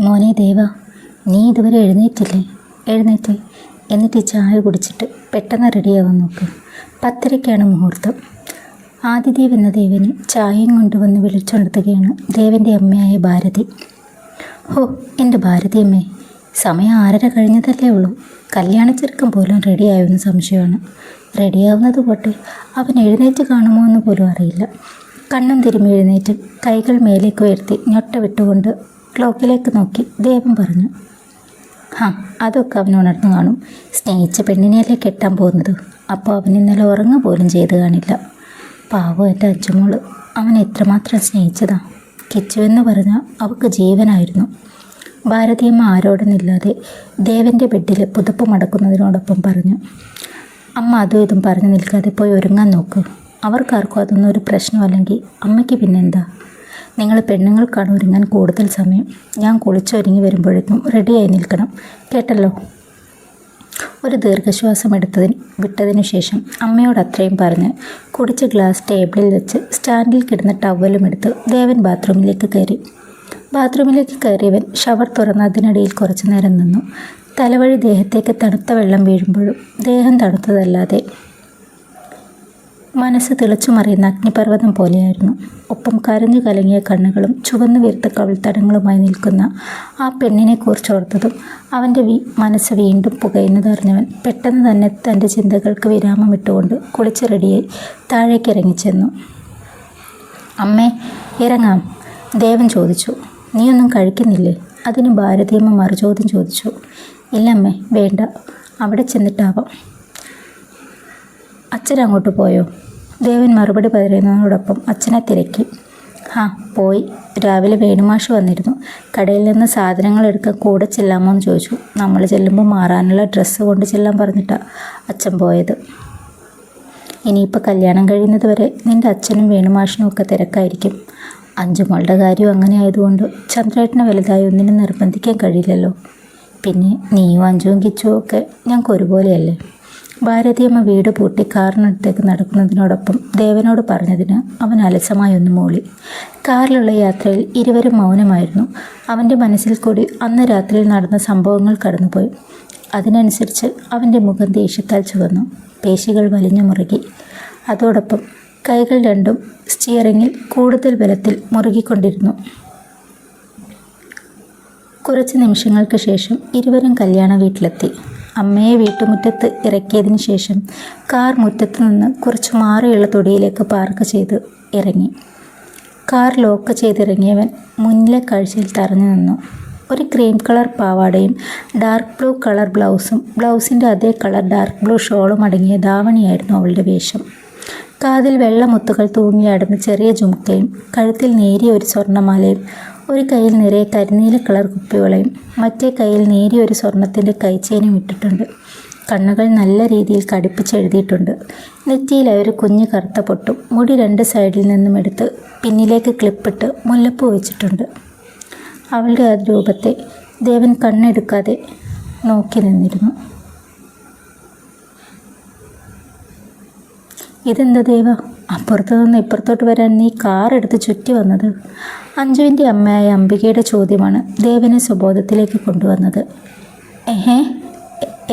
മോനെ ദേവ, നീ ഇതുവരെ എഴുന്നേറ്റില്ലേ? എഴുന്നേറ്റ്. എന്നിട്ട് ഈ ചായ കുടിച്ചിട്ട് പെട്ടെന്ന് റെഡിയാവാൻ നോക്ക്. 10:30 മുഹൂർത്തം. ആദിദേവ് എന്ന ദേവന് ചായയും കൊണ്ടുവന്ന് വിളിച്ചുണർത്തുകയാണ് ദേവൻ്റെ അമ്മയായ ഭാരതി. ഓ എൻ്റെ ഭാരതിയമ്മേ, സമയം 6:30 കഴിഞ്ഞതല്ലേ ഉള്ളൂ. കല്യാണച്ചെറുക്കം പോലും റെഡിയാവുന്ന സംശയമാണ്. റെഡിയാവുന്നത് പോട്ടെ, അവൻ എഴുന്നേറ്റ് കാണുമോ എന്ന് പോലും അറിയില്ല. കണ്ണും തിരുമ്മി എഴുന്നേറ്റ് കൈകൾ മേലേക്ക് ഉയർത്തി ഞൊട്ട വിട്ടുകൊണ്ട് ക്ലോക്കിലേക്ക് നോക്കി ദേവൻ പറഞ്ഞു, അതൊക്കെ അവൻ ഉണർന്നു കാണും. സ്നേഹിച്ച പെണ്ണിനെയല്ലേ കെട്ടാൻ പോകുന്നത്. അപ്പോൾ അവൻ ഇന്നലെ ഉറങ്ങുക പോലും ചെയ്ത് കാണില്ല. പാവം എൻ്റെ അഞ്ചുമോള്, അവൻ എത്രമാത്രം സ്നേഹിച്ചതാ. കിച്ചു എന്ന് പറഞ്ഞാൽ അവൾക്ക് ജീവനായിരുന്നു. ഭാരതിയമ്മ ആരോടൊന്നില്ലാതെ ദേവൻ്റെ ബെഡിൽ പുതപ്പ് മടക്കുന്നതിനോടൊപ്പം പറഞ്ഞു, അമ്മ അതും ഇതും പറഞ്ഞു നിൽക്കാതെ പോയി ഒരുങ്ങാൻ നോക്ക്. അവർക്കാർക്കും അതൊന്നും ഒരു പ്രശ്നമല്ലെങ്കിൽ അമ്മയ്ക്ക് പിന്നെന്താ. നിങ്ങൾ പെണ്ണുങ്ങൾക്കാണ് ഒരുങ്ങാൻ കൂടുതൽ സമയം. ഞാൻ കുളിച്ചൊരുങ്ങി വരുമ്പോഴേക്കും റെഡിയായി നിൽക്കണം, കേട്ടല്ലോ. ഒരു ദീർഘശ്വാസം വിട്ടതിനു ശേഷം അമ്മയോട് അത്രയും പറഞ്ഞ് കുടിച്ച ഗ്ലാസ് ടേബിളിൽ വെച്ച് സ്റ്റാൻഡിൽ കിടന്ന ടവലും എടുത്ത് ദേവൻ ബാത്റൂമിലേക്ക് കയറി. ബാത്റൂമിലേക്ക് കയറിയവൻ ഷവർ തുറന്ന് അതിനിടയിൽ കുറച്ചു നേരം നിന്നു. തലവഴി ദേഹത്തേക്ക് തണുത്ത വെള്ളം വീഴുമ്പോഴും ദേഹം തണുത്തതല്ലാതെ മനസ്സ് തിളച്ചു മറിയുന്ന അഗ്നിപർവ്വതം പോലെയായിരുന്നു. ഒപ്പം കരഞ്ഞു കലങ്ങിയ കണ്ണുകളും ചുവന്നു വീർത്ത കവിൾത്തടങ്ങളുമായി നിൽക്കുന്ന ആ പെണ്ണിനെക്കുറിച്ചോർത്തതും അവൻ്റെ മനസ്സ് വീണ്ടും പുകയുന്നതറിഞ്ഞവൻ പെട്ടെന്ന് തന്നെ തൻ്റെ ചിന്തകൾക്ക് വിരാമം ഇട്ടുകൊണ്ട് കുളിച്ച് റെഡിയായി താഴേക്ക് ഇറങ്ങിച്ചെന്നു. അമ്മേ, ഇറങ്ങാം? ദേവൻ ചോദിച്ചു. നീയൊന്നും കഴിക്കുന്നില്ലേ? അതിന് ഭാരതിയമ്മ മറുചോദ്യം ചോദിച്ചു. ഇല്ലമ്മേ, വേണ്ട, അവിടെ ചെന്നിട്ടാവാം. അച്ഛൻ അങ്ങോട്ട് പോയോ? ദേവൻ മറുപടി പറയുന്നതിനോടൊപ്പം അച്ഛനെ തിരക്കി. പോയി. രാവിലെ വേണുമാഷ് വന്നിരുന്നു. കടയിൽ നിന്ന് സാധനങ്ങൾ എടുക്കാൻ കൂടെ ചെല്ലാമോ എന്ന് ചോദിച്ചു. നമ്മൾ ചെല്ലുമ്പോൾ മാറാനുള്ള ഡ്രസ്സ് കൊണ്ട് ചെല്ലാൻ പറഞ്ഞിട്ടാണ് അച്ഛൻ പോയത്. ഇനിയിപ്പോൾ കല്യാണം കഴിയുന്നത് വരെ നിൻ്റെ അച്ഛനും വേണുമാഷിനും ഒക്കെ തിരക്കായിരിക്കും. അഞ്ചുമോളുടെ കാര്യം അങ്ങനെ ആയതുകൊണ്ട് ചന്ദ്രേട്ടനെ വലുതായി ഒന്നിനും നിർബന്ധിക്കാൻ കഴിയില്ലല്ലോ. പിന്നെ നീയും അഞ്ചുവും കിച്ചുവും ഒക്കെ ഞങ്ങൾക്ക് ഒരുപോലെയല്ലേ. ഭാരതിയമ്മ വീട് പൂട്ടി കാറിനടുത്തേക്ക് നടക്കുന്നതിനോടൊപ്പം ദേവനോട് പറഞ്ഞതിന് അവൻ അലസമായി ഒന്ന് മൂളി. കാറിലുള്ള യാത്രയിൽ ഇരുവരും മൗനമായിരുന്നു. അവൻ്റെ മനസ്സിൽ കൂടി അന്ന് രാത്രിയിൽ നടന്ന സംഭവങ്ങൾ കടന്നുപോയി. അതിനനുസരിച്ച് അവൻ്റെ മുഖം ദേഷ്യത്താൽ ചുവന്നു. പേശികൾ വലിഞ്ഞു മുറുകി. അതോടൊപ്പം കൈകൾ രണ്ടും സ്റ്റിയറിങ്ങിൽ കൂടുതൽ ബലത്തിൽ മുറുകിക്കൊണ്ടിരുന്നു. കുറച്ച് നിമിഷങ്ങൾക്ക് ശേഷം ഇരുവരും കല്യാണ വീട്ടിലെത്തി. അമ്മയെ വീട്ടുമുറ്റത്ത് ഇറക്കിയതിന് ശേഷം കാർ മുറ്റത്ത് നിന്ന് കുറച്ച് മാറിയുള്ള തൊടിയിലേക്ക് പാർക്ക് ചെയ്ത് ഇറങ്ങി. കാർ ലോക്ക് ചെയ്തിറങ്ങിയവൻ മുന്നിലെ കാഴ്ചയിൽ തറഞ്ഞു നിന്നു. ഒരു ക്രീം കളർ പാവാടയും ഡാർക്ക് ബ്ലൂ കളർ ബ്ലൗസും ബ്ലൗസിൻ്റെ അതേ കളർ ഡാർക്ക് ബ്ലൂ ഷോളും അടങ്ങിയ ധാവണിയായിരുന്നു അവളുടെ വേഷം. കാതിൽ വെള്ളമുത്തുകൾ തൂങ്ങിയാടുന്ന ചെറിയ ജുംക്കയും കഴുത്തിൽ നേരിയ ഒരു സ്വർണ്ണമാലയും ഒരു കയ്യിൽ നിറയെ കരിനീല കളർ കുപ്പിവളയും മറ്റേ കയ്യിൽ നേരിയ ഒരു സ്വർണത്തിൻ്റെ കൈച്ചേനും ഇട്ടിട്ടുണ്ട്. കണ്ണുകൾ നല്ല രീതിയിൽ കടുപ്പിച്ചെഴുതിയിട്ടുണ്ട്. നെറ്റിയിലായി ഒരു കുഞ്ഞു കറുത്ത പൊട്ടും മുടി 2 സൈഡിൽ നിന്നും എടുത്ത് പിന്നിലേക്ക് ക്ലിപ്പിട്ട് മുല്ലപ്പൂ വെച്ചിട്ടുണ്ട്. അവളുടെ ആ രൂപത്തെ ദേവൻ കണ്ണെടുക്കാതെ നോക്കി നിന്നിരുന്നു. ഇതെന്താ ദേവ, അപ്പുറത്തു നിന്ന് ഇപ്പുറത്തോട്ട് വരാൻ നീ കാറെടുത്ത് ചുറ്റി വന്നത്? അഞ്ജുവിൻ്റെ അമ്മയായ അംബികയുടെ ചോദ്യമാണ് ദേവനെ സുബോധത്തിലേക്ക് കൊണ്ടുവന്നത്.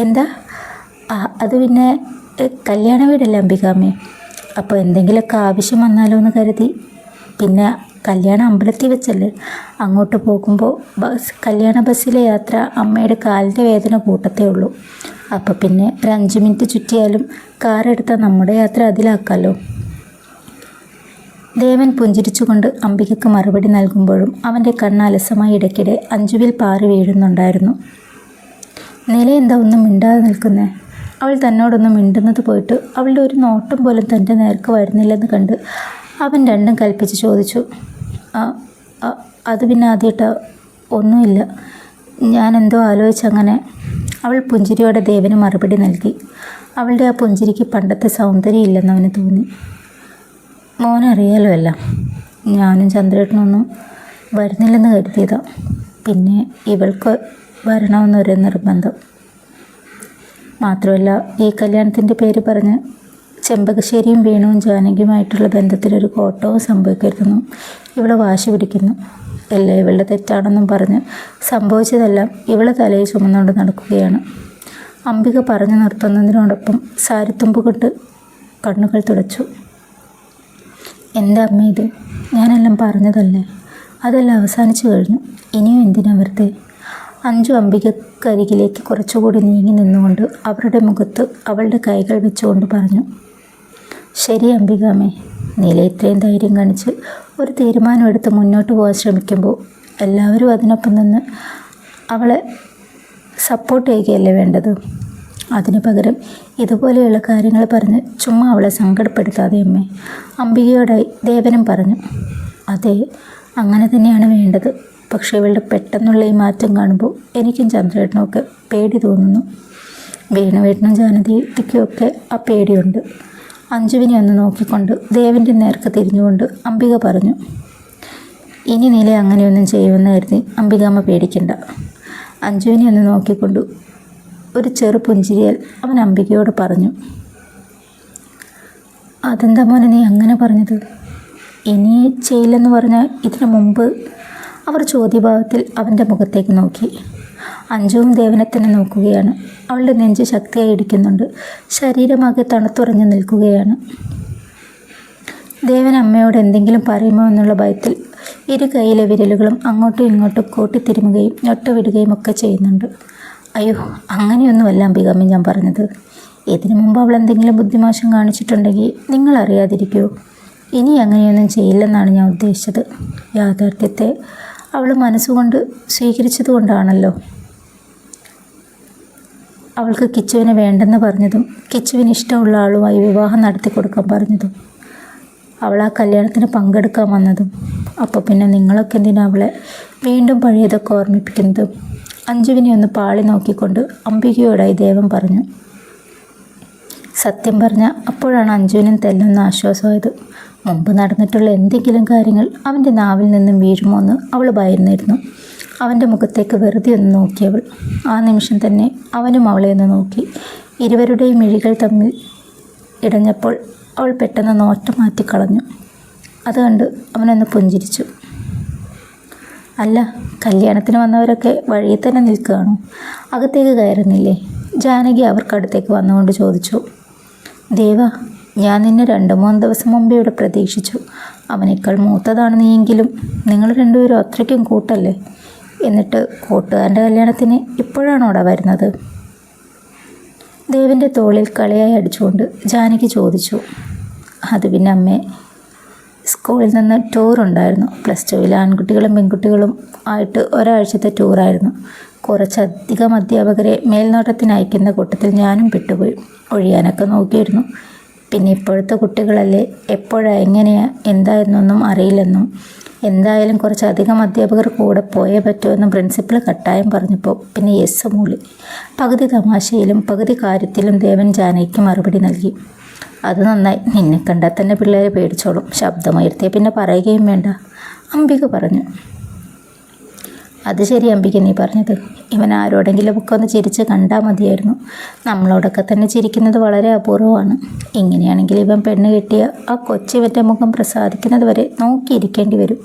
എന്താ? അത് പിന്നെ കല്യാണ വീടല്ലേ അംബികാമ്മേ. അപ്പോൾ എന്തെങ്കിലുമൊക്കെ ആവശ്യം വന്നാലോ എന്ന് കരുതി. പിന്നെ കല്യാണം അമ്പലത്തിൽ വെച്ചല്ലേ. അങ്ങോട്ട് പോകുമ്പോൾ കല്യാണ ബസ്സിലെ യാത്ര അമ്മയുടെ കാലിൻ്റെ വേദന കൂട്ടത്തേ ഉള്ളൂ. അപ്പോൾ പിന്നെ ഒരു 5 മിനിറ്റ് ചുറ്റിയാലും കാറെടുത്താൽ നമ്മുടെ യാത്ര അതിലാക്കാമല്ലോ. ദേവൻ പുഞ്ചിരിച്ചുകൊണ്ട് അംബികയ്ക്ക് മറുപടി നൽകുമ്പോഴും അവൻ്റെ കണ്ണ് അലസമായി ഇടയ്ക്കിടെ അഞ്ജുവിൽ പാറി വീഴുന്നുണ്ടായിരുന്നു. നില എന്താ ഒന്നും മിണ്ടാതെ നിൽക്കുന്നേ? അവൾ തന്നോടൊന്നും മിണ്ടുന്നത് പോയിട്ട് അവളുടെ ഒരു നോട്ടം പോലും തൻ്റെ നേർക്ക് വരുന്നില്ലെന്ന് കണ്ട് അവൻ രണ്ടും കൽപ്പിച്ച് ചോദിച്ചു. അത് പിന്നെ ആദ്യമായിട്ട് ഒന്നുമില്ല, ഞാനെന്തോ ആലോചിച്ചങ്ങനെ. അവൾ പുഞ്ചിരിയോടെ ദേവന് മറുപടി നൽകി. അവളുടെ ആ പുഞ്ചിരിക്ക് പണ്ടത്തെ സൗന്ദര്യം ഇല്ലെന്ന് അവന് തോന്നി. മോനറിയാലോ എല്ലാം. ഞാനും ചന്ദ്രേട്ടനൊന്നും വരുന്നില്ലെന്ന് കരുതിയതാണ്. പിന്നെ ഇവൾക്ക് വരണമെന്നൊരു നിർബന്ധം. മാത്രമല്ല ഈ കല്യാണത്തിൻ്റെ പേര് പറഞ്ഞ് ചെമ്പകശ്ശേരിയും വേണുവും ജാനകിയുമായിട്ടുള്ള ബന്ധത്തിലൊരു കോട്ടവും സംഭവിക്കരുതെന്നും ഇവൾ വാശി പിടിക്കുന്നു. എല്ലാം ഇവളുടെ തെറ്റാണെന്നും പറഞ്ഞ് സംഭവിച്ചതെല്ലാം ഇവളെ തലയിൽ ചുമന്നുകൊണ്ട് നടക്കുകയാണ്. അംബിക പറഞ്ഞു നിർത്തുന്നതിനോടൊപ്പം സാരിത്തുമ്പ് കൊണ്ട് കണ്ണുകൾ തുടച്ചു. എൻ്റെ അമ്മ, ഇത് ഞാനെല്ലാം പറഞ്ഞതല്ലേ, അതെല്ലാം അവസാനിച്ചു കഴിഞ്ഞു. ഇനിയും എന്തിനാ വെറുതെ? അഞ്ജു അംബികക്കരികിലേക്ക് കുറച്ചുകൂടി നീങ്ങി നിന്നുകൊണ്ട് അവരുടെ മുഖത്ത് അവളുടെ കൈകൾ വെച്ചുകൊണ്ട് പറഞ്ഞു. ശരി അംബികാമ്മേ, നീല ഇത്രയും ധൈര്യം കാണിച്ച് ഒരു തീരുമാനമെടുത്ത് മുന്നോട്ട് പോകാൻ ശ്രമിക്കുമ്പോൾ എല്ലാവരും അതിനൊപ്പം നിന്ന് അവളെ സപ്പോർട്ട് ചെയ്യുകയല്ലേ വേണ്ടത്. അതിനു പകരം ഇതുപോലെയുള്ള കാര്യങ്ങൾ പറഞ്ഞ് ചുമ്മാ അവളെ സങ്കടപ്പെടുത്താതെ അമ്മേ, അംബികയോടായി ദേവനും പറഞ്ഞു. അതെ, അങ്ങനെ തന്നെയാണ് വേണ്ടത്. പക്ഷേ ഇവളുടെ പെട്ടെന്നുള്ള ഈ മാറ്റം കാണുമ്പോൾ എനിക്കും ചന്ദ്രേട്ടനും ഒക്കെ പേടി തോന്നുന്നു. വേണുവേട്ടനും ജാനകിക്കും ഒക്കെ ആ പേടിയുണ്ട്. അഞ്ജുവിനെ ഒന്ന് നോക്കിക്കൊണ്ട് ദേവൻ്റെ നേർക്ക് തിരിഞ്ഞുകൊണ്ട് അംബിക പറഞ്ഞു. ഇനി നീല അങ്ങനെയൊന്നും ചെയ്യുമെന്ന് കരുതി അംബികാമ്മ പേടിക്കണ്ട. അഞ്ജുവിനെ ഒന്ന് നോക്കിക്കൊണ്ട് ഒരു ചെറു പുഞ്ചിരിയാൽ അവൻ അംബികയോട് പറഞ്ഞു. അതെന്താ മോനെ നീ അങ്ങനെ പറഞ്ഞത്? ഇനി ചെയ്യില്ലെന്ന് പറഞ്ഞാൽ ഇതിനു മുമ്പ്? അവർ ചോദ്യഭാവത്തിൽ അവൻ്റെ മുഖത്തേക്ക് നോക്കി. അഞ്ജുവും ദേവനെ തന്നെ നോക്കുകയാണ്. അവളുടെ നെഞ്ച് ശക്തിയായി ഇടിക്കുന്നുണ്ട്. ശരീരമാകെ തണുത്തുറഞ്ഞു നിൽക്കുകയാണ്. ദേവൻ അമ്മയോട് എന്തെങ്കിലും പറയുമോ എന്നുള്ള ഭയത്തിൽ ഇരു കൈയിലെ വിരലുകളും അങ്ങോട്ടും ഇങ്ങോട്ടും കോട്ടിത്തിരുമുകയും ഞൊട്ടവിടുകയും ഒക്കെ ചെയ്യുന്നുണ്ട്. അയ്യോ, അങ്ങനെയൊന്നുമല്ല അംബികാമ്മ ഞാൻ പറഞ്ഞത്. ഇതിനു മുമ്പ് അവൾ എന്തെങ്കിലും ബുദ്ധിമോശം കാണിച്ചിട്ടുണ്ടെങ്കിൽ നിങ്ങൾ അറിയാതിരിക്കുമോ? ഇനി അങ്ങനെയൊന്നും ചെയ്യില്ലെന്നാണ് ഞാൻ ഉദ്ദേശിച്ചത്. യാഥാർത്ഥ്യത്തെ അവൾ മനസ്സുകൊണ്ട് സ്വീകരിച്ചതുകൊണ്ടാണല്ലോ അവൾക്ക് കിച്ചുവിനെ വേണ്ടെന്ന് പറഞ്ഞതും കിച്ചുവിന് ഇഷ്ടമുള്ള ആളുമായി വിവാഹം നടത്തി കൊടുക്കാൻ പറഞ്ഞതും അവൾ ആ കല്യാണത്തിന് പങ്കെടുക്കാൻ വന്നതും. അപ്പോൾ പിന്നെ നിങ്ങളൊക്കെ എന്തിനാ അവളെ വീണ്ടും പഴയതൊക്കെ ഓർമ്മിപ്പിക്കുന്നതും? അഞ്ജുവിനെ ഒന്ന് പാളി നോക്കിക്കൊണ്ട് അംബികയോടായി ദേവൻ പറഞ്ഞു. സത്യം പറഞ്ഞാൽ അപ്പോഴാണ് അഞ്ജുവിനും തെല്ലൊന്ന് ആശ്വാസമായത്. മുമ്പ് നടന്നിട്ടുള്ള എന്തെങ്കിലും കാര്യങ്ങൾ അവൻ്റെ നാവിൽ നിന്നും വീഴുമോ എന്ന് അവൾ ഭയന്നിരുന്നു. അവൻ്റെ മുഖത്തേക്ക് വെറുതെ ഒന്ന് നോക്കിയവൾ. ആ നിമിഷം തന്നെ അവനും അവളെ ഒന്ന് നോക്കി. ഇരുവരുടെയും മിഴികൾ തമ്മിൽ ഇടഞ്ഞപ്പോൾ അവൾ പെട്ടെന്ന് നോട്ടം മാറ്റിക്കളഞ്ഞു. അത് കണ്ട് അവനൊന്ന് പുഞ്ചിരിച്ചു. അല്ല, കല്യാണത്തിന് വന്നവരൊക്കെ വഴിയിൽ തന്നെ നിൽക്കുകയാണോ? അകത്തേക്ക് കയറുന്നില്ലേ? ജാനകി അവർക്കടുത്തേക്ക് വന്നുകൊണ്ട് ചോദിച്ചു. ദേവ, ഞാൻ നിന്നെ 2-3 ദിവസം മുമ്പേ ഇവിടെ പ്രതീക്ഷിച്ചു. അവനേക്കാൾ മൂത്തതാണ് നീയെങ്കിലും നിങ്ങൾ രണ്ടുപേരും അത്രയ്ക്കും കൂട്ടല്ലേ? എന്നിട്ട് കൂട്ടുകാരൻ്റെ കല്യാണത്തിന് ഇപ്പോഴാണോ അവിടെ വരുന്നത്? ദേവൻ്റെ തോളിൽ കളിയായി അടിച്ചുകൊണ്ട് ജാനകി ചോദിച്ചു. അത് പിന്നെ അമ്മേ, സ്കൂളിൽ നിന്ന് ടൂറുണ്ടായിരുന്നു. +2 ആൺകുട്ടികളും പെൺകുട്ടികളും ആയിട്ട് ഒരാഴ്ചത്തെ ടൂറായിരുന്നു. കുറച്ചധികം അധ്യാപകരെ മേൽനോട്ടത്തിന് അയക്കുന്ന കൂട്ടത്തിൽ ഞാനും പെട്ടുപോയി. ഒഴിയാനൊക്കെ നോക്കിയിരുന്നു. പിന്നെ ഇപ്പോഴത്തെ കുട്ടികളല്ലേ, എപ്പോഴാ എങ്ങനെയാ എന്തായെന്നൊന്നും അറിയില്ലെന്നും എന്തായാലും കുറച്ചധികം അധ്യാപകർ കൂടെ പോയേ പറ്റുമെന്നും പ്രിൻസിപ്പൽ കട്ടായം പറഞ്ഞപ്പോൾ പിന്നെ യെസ് മൂളി. പകുതി തമാശയിലും പകുതി കാര്യത്തിലും ദേവൻ ജാനകിക്ക് മറുപടി നൽകി. അത് നന്നായി, നിന്നെ കണ്ടാൽ തന്നെ പിള്ളേരെ പേടിച്ചോളും. ശബ്ദമുയർത്തിയ പിന്നെ പറയുകയും വേണ്ട, അംബിക പറഞ്ഞു. അത് ശരി അംബിക നീ പറഞ്ഞത്. ഇവൻ ആരോടെങ്കിലും ഒക്കെ ഒന്ന് ചിരിച്ച് കണ്ടാൽ മതിയായിരുന്നു. നമ്മളോടൊക്കെ തന്നെ ചിരിക്കുന്നത് വളരെ അപൂർവമാണ്. ഇങ്ങനെയാണെങ്കിൽ ഇവൻ പെണ്ണ് കെട്ടിയ ആ കൊച്ചിവൻ്റെ മുഖം പ്രസാദിക്കുന്നത് വരെ നോക്കിയിരിക്കേണ്ടി വരും.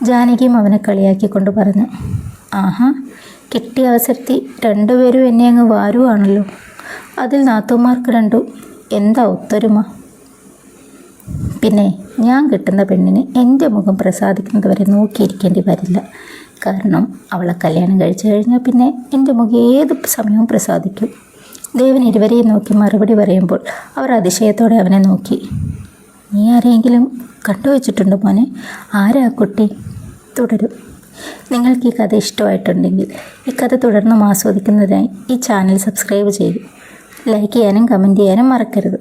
ജാനകിയും അവനെ കളിയാക്കിക്കൊണ്ട് പറഞ്ഞു. ആഹാ, കിട്ടിയ അവസരത്തിൽ രണ്ടുപേരും എന്നെ അങ്ങ് വാരുവാണല്ലോ. അതിൽ നാത്തൂമാർക്ക് രണ്ടും എന്താ ഒത്തൊരുമ. പിന്നെ ഞാൻ കിട്ടുന്ന പെണ്ണിന് എൻ്റെ മുഖം പ്രസാദിക്കുന്നത് വരെ നോക്കിയിരിക്കേണ്ടി വരില്ല. കാരണം അവളെ കല്യാണം കഴിച്ചു കഴിഞ്ഞാൽ പിന്നെ എൻ്റെ മുഖം ഏത് സമയവും പ്രസാദിക്കും. ദേവൻ ഇരുവരെയും നോക്കി മറുപടി പറയുമ്പോൾ അവർ അതിശയത്തോടെ അവനെ നോക്കി. നീ ആരെയെങ്കിലും കണ്ടുവച്ചിട്ടുണ്ടോ മോനെ? ആരാ കുട്ടി? തുടരും. നിങ്ങൾക്ക് ഈ കഥ ഇഷ്ടമായിട്ടുണ്ടെങ്കിൽ ഈ കഥ തുടർന്നും ആസ്വദിക്കുന്നതിനായി ഈ ചാനൽ സബ്സ്ക്രൈബ് ചെയ്യും. ലൈക്ക് ചെയ്യാനും കമൻറ്റ് ചെയ്യാനും മറക്കരുത്.